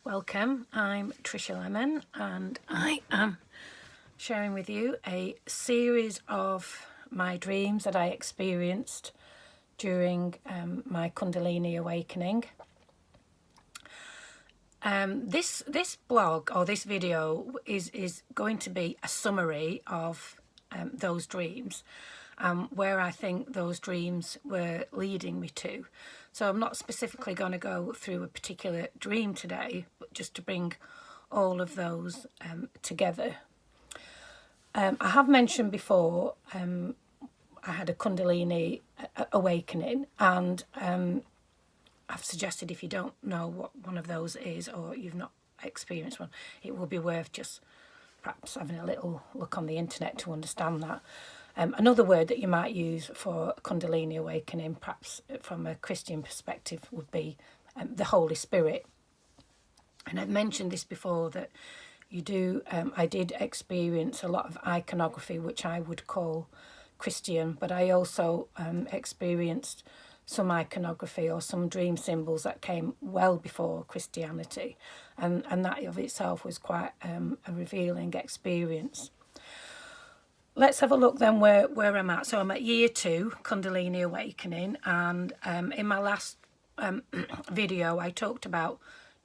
Welcome, I'm Trisha Lemon and I am sharing with you a series of my dreams that I experienced during my Kundalini awakening. This blog or this video is going to be a summary of those dreams, where I think those dreams were leading me to. So I'm not specifically going to go through a particular dream today, but just to bring all of those together. I have mentioned before I had a Kundalini awakening, and I've suggested if you don't know what one of those is or you've not experienced one, it will be worth just perhaps having a little look on the internet to understand that. Another word that you might use for Kundalini awakening, perhaps from a Christian perspective, would be the Holy Spirit. And I've mentioned this before, that I did experience a lot of iconography, which I would call Christian, but I also experienced some iconography or some dream symbols that came well before Christianity, and that of itself was quite a revealing experience. Let's have a look then where I'm at. So I'm at year 2 Kundalini awakening, and in my last video I talked about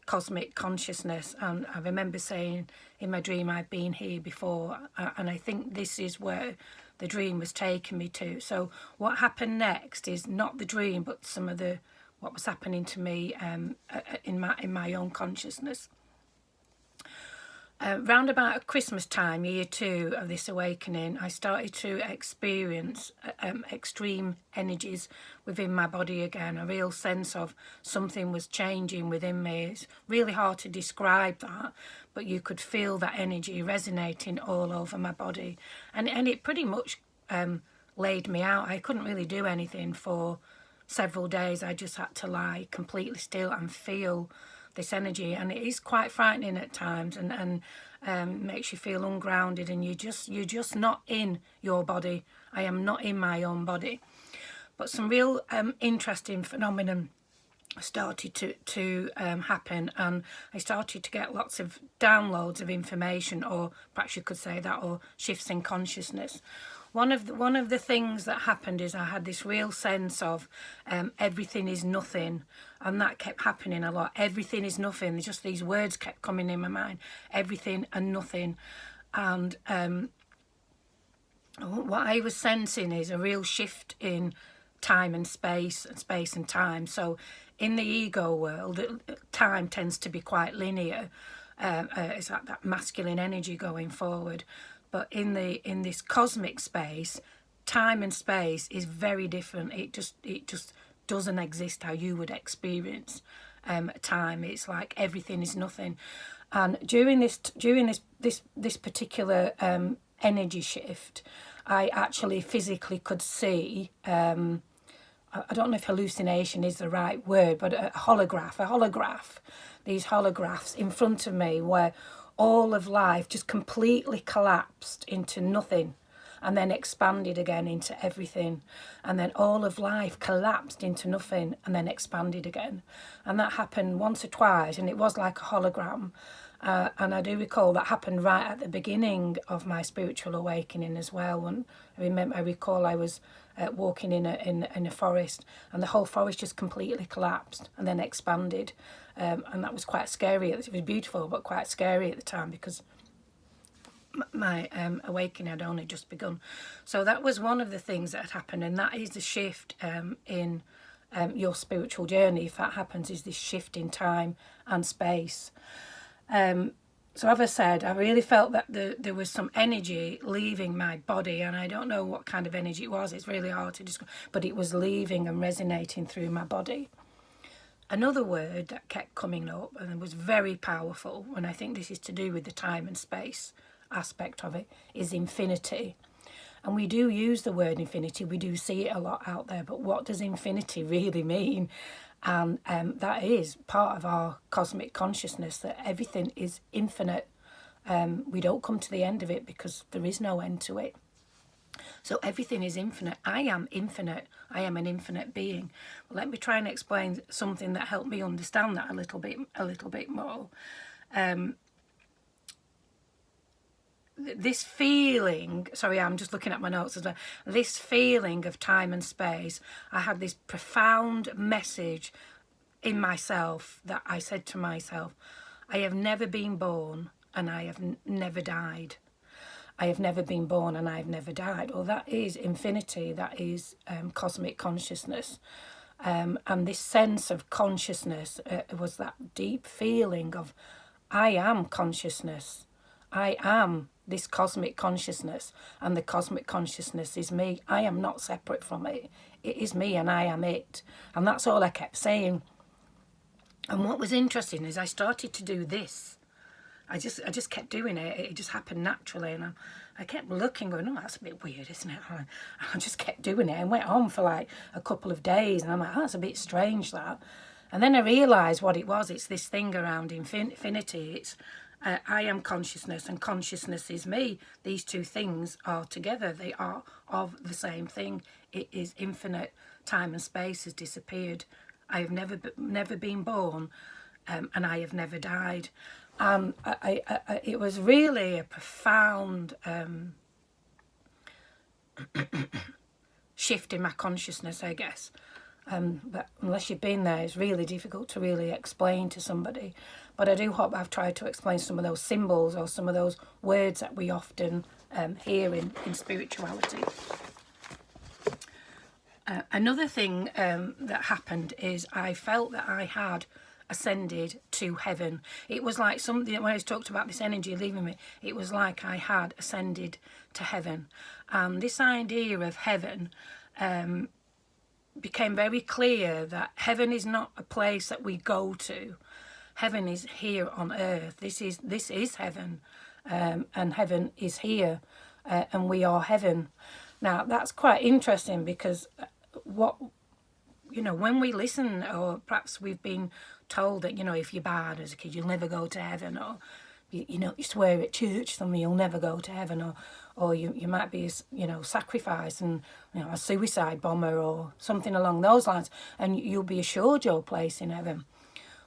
cosmic consciousness, and I remember saying in my dream I've been here before, and I think this is where the dream was taking me to. So what happened next is not the dream, but some of what was happening to me in my own consciousness. Round about Christmas time, year 2 of this awakening, I started to experience extreme energies within my body again, a real sense of something was changing within me. It's really hard to describe that, but you could feel that energy resonating all over my body. And it pretty much laid me out. I couldn't really do anything for several days. I just had to lie completely still and feel this energy, and it is quite frightening at times, and makes you feel ungrounded, and you're just not in your body. I am not in my own body. But some real interesting phenomenon started to happen, and I started to get lots of downloads of information, or perhaps you could say that, or shifts in consciousness. One of the things that happened is I had this real sense of everything is nothing, and that kept happening a lot. Everything is nothing. Just these words kept coming in my mind, everything and nothing. And what I was sensing is a real shift in time and space and time. So in the ego world, time tends to be quite linear. It's like that masculine energy going forward. But in this cosmic space, time and space is very different. It just doesn't exist how you would experience time. It's like everything is nothing. And during this particular energy shift, I actually physically could see, I don't know if hallucination is the right word, but a holograph, these holographs in front of me, where all of life just completely collapsed into nothing, and then expanded again into everything, and then all of life collapsed into nothing and then expanded again. And that happened once or twice, and it was like a hologram. And I do recall that happened right at the beginning of my spiritual awakening as well. And I recall I was walking in a forest, and the whole forest just completely collapsed and then expanded. And that was quite scary. It was beautiful, but quite scary at the time, because my awakening had only just begun. So that was one of the things that had happened, and that is the shift in your spiritual journey. If that happens, is this shift in time and space. So as I said, I really felt that there was some energy leaving my body, and I don't know what kind of energy it was. It's really hard to describe, but it was leaving and resonating through my body. Another word that kept coming up and was very powerful, and I think this is to do with the time and space aspect of it, is infinity. And we do use the word infinity, we do see it a lot out there, but what does infinity really mean? And that is part of our cosmic consciousness, that everything is infinite. We don't come to the end of it because there is no end to it. So everything is infinite. I am infinite. I am an infinite being. Well, let me try and explain something that helped me understand that a little bit more. This feeling, sorry, I'm just looking at my notes as well. This feeling of time and space, I had this profound message in myself that I said to myself, I have never been born and I have never died. I have never been born and I have never died. Well, that is infinity, that is cosmic consciousness. And this sense of consciousness was that deep feeling of, I am consciousness. I am this cosmic consciousness, and the cosmic consciousness is me. I am not separate from it. It is me and I am it. And that's all I kept saying. And what was interesting is I started to do this. I just kept doing it. It just happened naturally, and I kept looking, going, "Oh, that's a bit weird, isn't it?" And I just kept doing it, and went on for like a couple of days, and I'm like, "Oh, that's a bit strange, that." And then I realised what it was. It's this thing around infinity. It's I am consciousness, and consciousness is me. These two things are together. They are of the same thing. It is infinite. Time and space has disappeared. I have never been born, and I have never died. It was really a profound shift in my consciousness, I guess. But unless you've been there, it's really difficult to really explain to somebody. But I do hope I've tried to explain some of those symbols or some of those words that we often hear in spirituality. Another thing that happened is I felt that I had ascended to heaven. It was like something, when I talked about this energy leaving me, it was like I had ascended to heaven. And this idea of heaven became very clear that heaven is not a place that we go to. Heaven is here on earth. This is heaven, and heaven is here, and we are heaven. Now that's quite interesting, because when we listen, or perhaps we've been told that, if you're bad as a kid, you'll never go to heaven, or you swear at church, then you'll never go to heaven, or you might be sacrificed and a suicide bomber or something along those lines, and you'll be assured your place in heaven.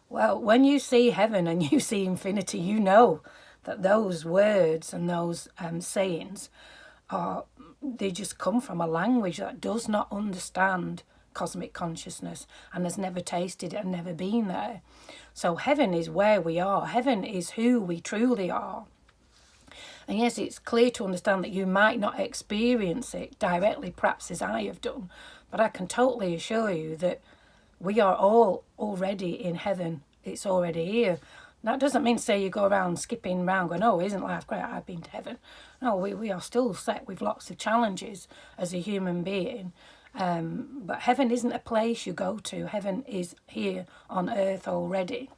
Well, when you see heaven and you see infinity, you know that those words and those sayings they just come from a language that does not understand cosmic consciousness and has never tasted it and never been there. So heaven is where we are. Heaven is who we truly are. And yes, it's clear to understand that you might not experience it directly, perhaps as I have done, but I can totally assure you that we are all already in heaven. It's already here. That doesn't mean to say you go around skipping around going, "Oh, isn't life great? I've been to heaven." No, we are still set with lots of challenges as a human being. But heaven isn't a place you go to. Heaven is here on earth already.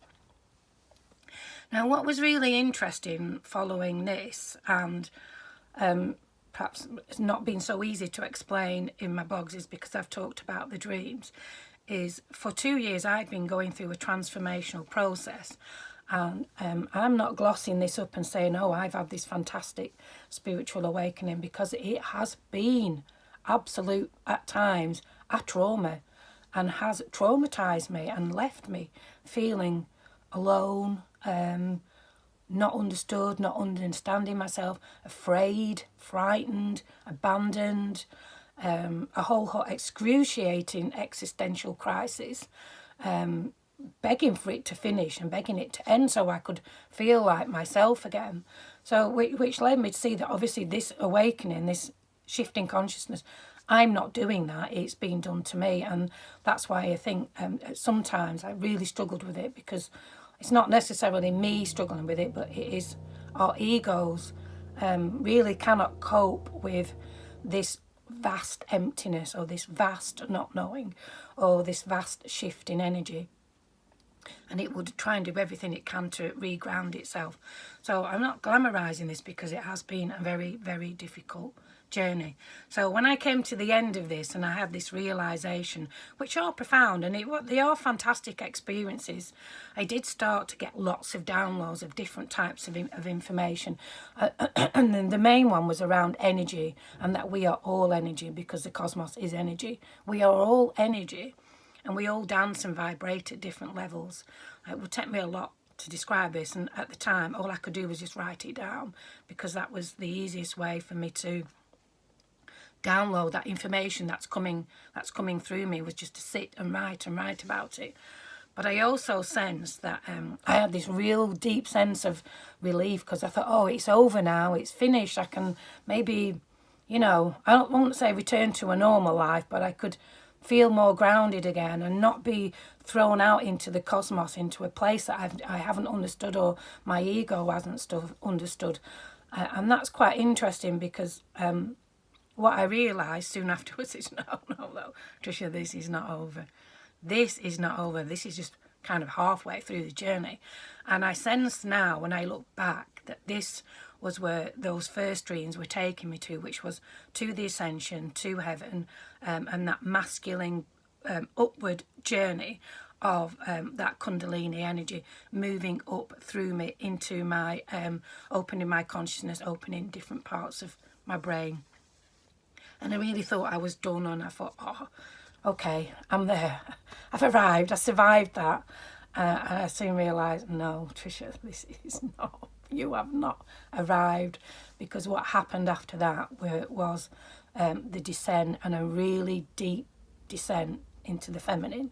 Now, what was really interesting following this, and perhaps it's not been so easy to explain in my blogs, is because I've talked about the dreams, is for 2 years I've been going through a transformational process. And I'm not glossing this up and saying, "Oh, I've had this fantastic spiritual awakening," because it has been absolute, at times, a trauma, and has traumatized me and left me feeling alone, not understood, not understanding myself, afraid, frightened, abandoned, a whole excruciating existential crisis, begging for it to finish and begging it to end so I could feel like myself again. So which led me to see that obviously this awakening, this shifting consciousness, I'm not doing that. It's being done to me. And that's why I think sometimes I really struggled with it, because it's not necessarily me struggling with it, but it is our egos really cannot cope with this vast emptiness, or this vast not knowing, or this vast shift in energy. And it would try and do everything it can to reground itself. So I'm not glamorising this, because it has been a very, very difficult journey. So when I came to the end of this and I had this realization, which are profound, and they are fantastic experiences, I did start to get lots of downloads of different types of information. And then the main one was around energy, and that we are all energy, because the cosmos is energy. We are all energy, and we all dance and vibrate at different levels. It would take me a lot to describe this, and at the time all I could do was just write it down, because that was the easiest way for me to download that information that's coming through me, was just to sit and write about it. But I also sensed that I had this real deep sense of relief, because I thought, oh, it's over now, it's finished. I can maybe, I don't want to say return to a normal life, but I could feel more grounded again and not be thrown out into the cosmos, into a place that I haven't understood, or my ego hasn't understood. And that's quite interesting, because what I realised soon afterwards is, no, Tricia, this is not over. This is not over. This is just kind of halfway through the journey. And I sense now, when I look back, that this was where those first dreams were taking me to, which was to the ascension, to heaven, and that masculine upward journey of that Kundalini energy moving up through me into my opening my consciousness, opening different parts of my brain. And I really thought I was done, and I thought, oh, okay, I'm there. I've arrived. I survived that. And I soon realised, no, Tricia, this is not, you have not arrived, because what happened after that was the descent, and a really deep descent into the feminine.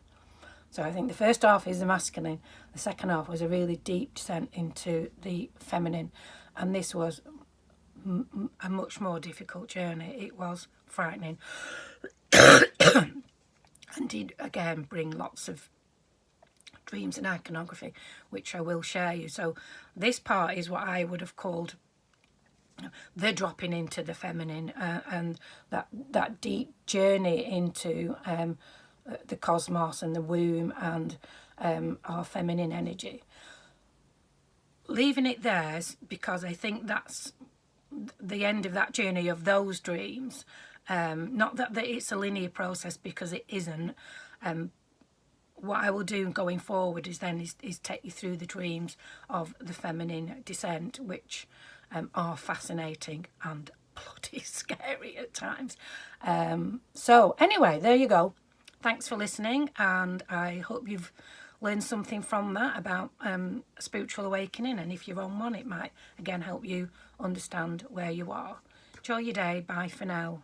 So I think the first half is the masculine, the second half was a really deep descent into the feminine, and this was a much more difficult journey. It was frightening and did again bring lots of dreams and iconography, which I will share you. So this part is what I would have called the dropping into the feminine, and that deep journey into the cosmos and the womb and our feminine energy. Leaving it there, because I think that's the end of that journey of those dreams. Not that it's a linear process, because it isn't. What I will do going forward is take you through the dreams of the feminine descent, which are fascinating and bloody scary at times. So anyway, there you go. Thanks for listening, and I hope you've learned something from that about spiritual awakening, and if you're on one, it might again help you understand where you are. Enjoy your day. Bye for now.